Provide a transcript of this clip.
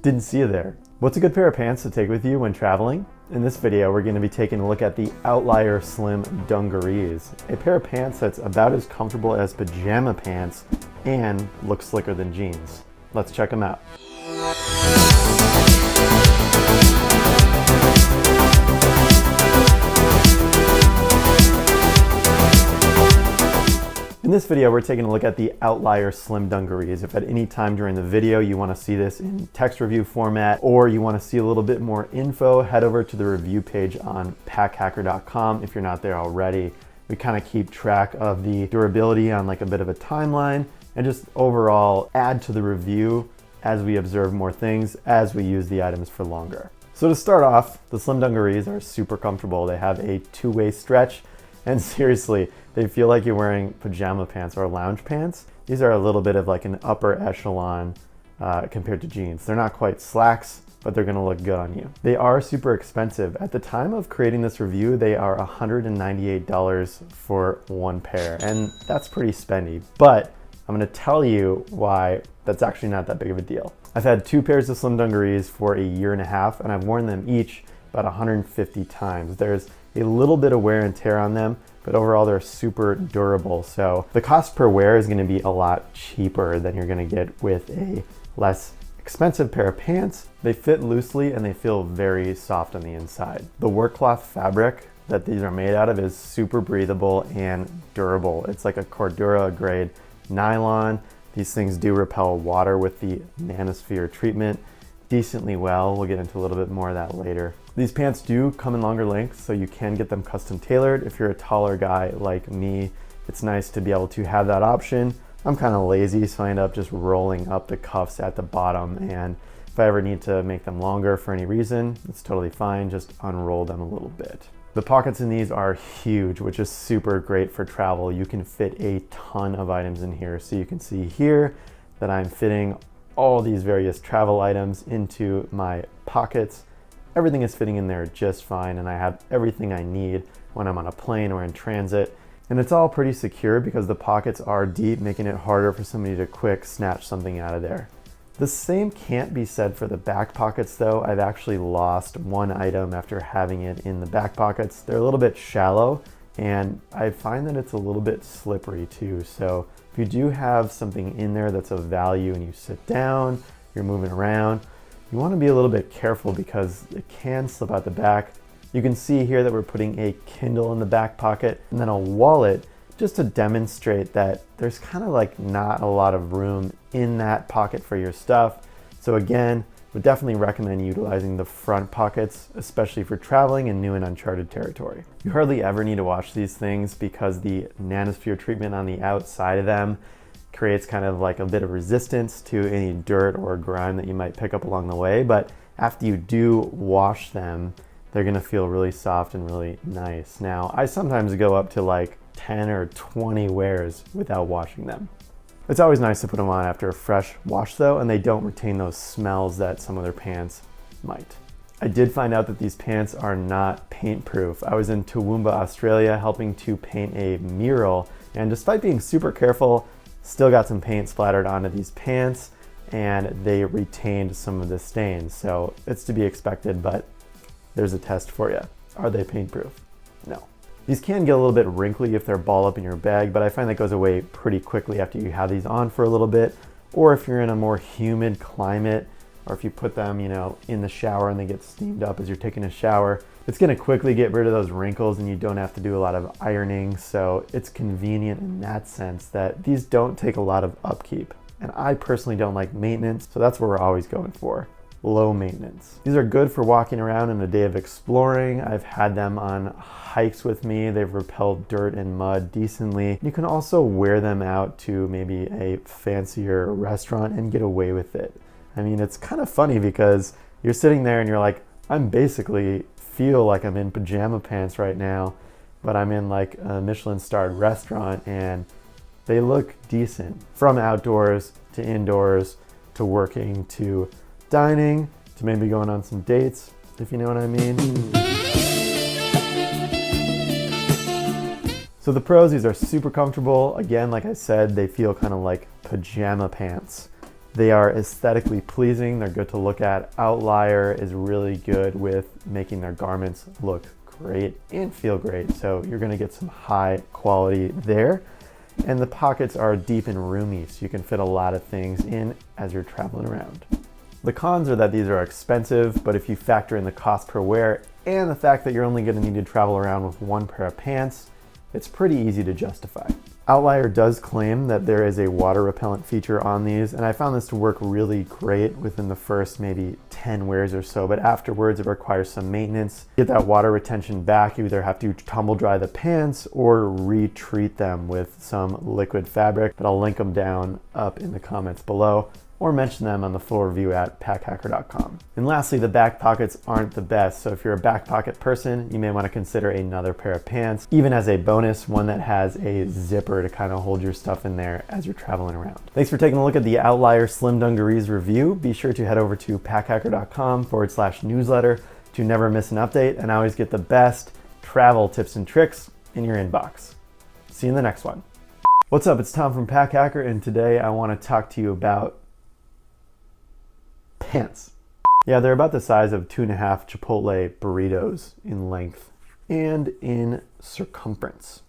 Didn't see you there. What's a good pair of pants to take with you when traveling? In this video, we're going to be taking a look at the Outlier Slim Dungarees, a pair of pants that's about as comfortable as pajama pants and looks slicker than jeans. Let's check them out. In this video, we're taking a look at the Outlier Slim Dungarees. If at any time during the video you want to see this in text review format or you want to see a little bit more info, head over to the review page on packhacker.com if you're not there already. We kind of keep track of the durability on like a bit of a timeline and just overall add to the review as we observe more things as we use the items for longer. So to start off, the Slim Dungarees are super comfortable. They have a two-way stretch. And seriously, they feel like you're wearing pajama pants or lounge pants. These are a little bit of like an upper echelon compared to jeans. They're not quite slacks, but they're gonna look good on you. They are super expensive. At the time of creating this review, they are $198 for one pair, and that's pretty spendy. But I'm gonna tell you why that's actually not that big of a deal. I've had two pairs of Slim Dungarees for a year and a half, and I've worn them each about 150 times. There's a little bit of wear and tear on them, but overall they're super durable. So the cost per wear is gonna be a lot cheaper than you're gonna get with a less expensive pair of pants. They fit loosely and they feel very soft on the inside. The work cloth fabric that these are made out of is super breathable and durable. It's like a Cordura grade nylon. These things do repel water with the nanosphere treatment decently well. We'll get into a little bit more of that later. These pants do come in longer lengths, so you can get them custom tailored. If you're a taller guy like me, it's nice to be able to have that option. I'm kind of lazy, so I end up just rolling up the cuffs at the bottom, and if I ever need to make them longer for any reason, it's totally fine. Just unroll them a little bit. The pockets in these are huge, which is super great for travel. You can fit a ton of items in here. So you can see here that I'm fitting all these various travel items into my pockets. Everything is fitting in there just fine, and I have everything I need when I'm on a plane or in transit. And it's all pretty secure because the pockets are deep, making it harder for somebody to quick snatch something out of there. The same can't be said for the back pockets though. I've actually lost one item after having it in the back pockets. They're a little bit shallow, and I find that it's a little bit slippery too. So if you do have something in there that's of value and you sit down, you're moving around, you want to be a little bit careful because it can slip out the back. You can see here that we're putting a Kindle in the back pocket and then a wallet just to demonstrate that there's kind of like not a lot of room in that pocket for your stuff. So again, would definitely recommend utilizing the front pockets, especially for traveling in new and uncharted territory. You hardly ever need to wash these things because the nanosphere treatment on the outside of them creates kind of like a bit of resistance to any dirt or grime that you might pick up along the way. But after you do wash them, they're gonna feel really soft and really nice. Now, I sometimes go up to like 10 or 20 wears without washing them. It's always nice to put them on after a fresh wash though, and they don't retain those smells that some other pants might. I did find out that these pants are not paint proof. I was in Toowoomba, Australia helping to paint a mural, and despite being super careful, still got some paint splattered onto these pants and they retained some of the stains. So it's to be expected, but there's a test for you. Are they paint proof? No. These can get a little bit wrinkly if they're balled up in your bag, but I find that goes away pretty quickly after you have these on for a little bit, or if you're in a more humid climate, or if you put them, in the shower and they get steamed up as you're taking a shower, it's gonna quickly get rid of those wrinkles and you don't have to do a lot of ironing. So it's convenient in that sense that these don't take a lot of upkeep. And I personally don't like maintenance, so that's what we're always going for. Low maintenance. These are good for walking around in a day of exploring. I've had them on hikes with me. They've repelled dirt and mud decently. You can also wear them out to maybe a fancier restaurant and get away with it. I mean, it's kind of funny because you're sitting there and you're like, I'm basically feel like I'm in pajama pants right now, but I'm in like a Michelin starred restaurant and they look decent. From outdoors to indoors to working to dining to maybe going on some dates, if you know what I mean. So the pros, these are super comfortable. Again, like I said, they feel kind of like pajama pants. They are aesthetically pleasing. They're good to look at. Outlier is really good with making their garments look great and feel great. So you're gonna get some high quality there. And the pockets are deep and roomy, so you can fit a lot of things in as you're traveling around. The cons are that these are expensive, but if you factor in the cost per wear and the fact that you're only gonna need to travel around with one pair of pants, it's pretty easy to justify. Outlier does claim that there is a water repellent feature on these, and I found this to work really great within the first maybe 10 wears or so, but afterwards it requires some maintenance. To get that water retention back, you either have to tumble dry the pants or retreat them with some liquid fabric, but I'll link them down up in the comments below, or mention them on the full review at packhacker.com. And lastly, the back pockets aren't the best. So if you're a back pocket person, you may want to consider another pair of pants, even as a bonus, one that has a zipper to kind of hold your stuff in there as you're traveling around. Thanks for taking a look at the Outlier Slim Dungarees review. Be sure to head over to packhacker.com/newsletter to never miss an update and always get the best travel tips and tricks in your inbox. See you in the next one. What's up? It's Tom from Pack Hacker, and today I want to talk to you about pants. Yeah, they're about the size of 2.5 Chipotle burritos in length and in circumference.